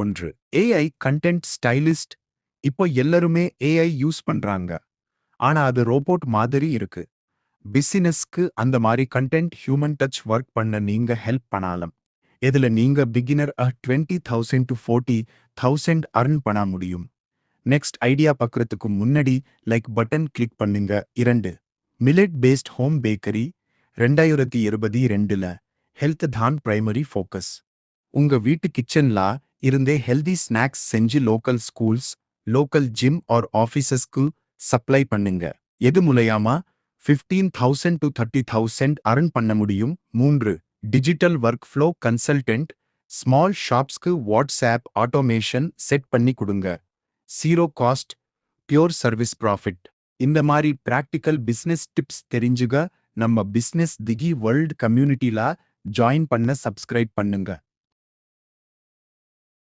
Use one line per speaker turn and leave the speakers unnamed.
ஒன்று, AI content stylist. இப்போ எல்லாருமே ஏஐ யூஸ் பண்றாங்க. ஆனா அது ரோபோட் மாதிரி இருக்கு. பிசினஸ்க்கு அந்த மாதிரி கண்டென்ட் ஹியூமன் டச் ஒர்க் பண்ண நீங்க ஹெல்ப் பண்ணலாம். இதுல நீங்க பிகினர் 20,000 to 40,000 earn பண்ண முடியும். நெக்ஸ்ட் ஐடியா பார்க்கறதுக்கு முன்னாடி லைக் பட்டன் கிளிக் பண்ணுங்க. 2, மில்லட் பேஸ்ட் ஹோம் பேக்கரி. 2022ல ஹெல்த் தான் பிரைமரி ஃபோக்கஸ். உங்க வீட்டு கிச்சன்ல இருந்தே ஹெல்தி ஸ்நாக்ஸ் செஞ்சு local schools, local gym or ஆஃபீஸஸ்க்கு சப்ளை பண்ணுங்க. எது மூலயமா 15,000 to 30,000 earn பண்ண முடியும். 3, digital workflow consultant. Small ஷாப்ஸ்க்கு வாட்ஸ்ஆப் ஆட்டோமேஷன் செட் பண்ணி கொடுங்க. Zero cost, pure service profit. இந்த மாதிரி பிராக்டிக்கல் பிசினஸ் டிப்ஸ் தெரிஞ்சுக்க நம்ம பிசினஸ் திகி வேர்ல்ட் கம்யூனிட்டில ஜாயின் பண்ண சப்ஸ்கிரைப் பண்ணுங்க.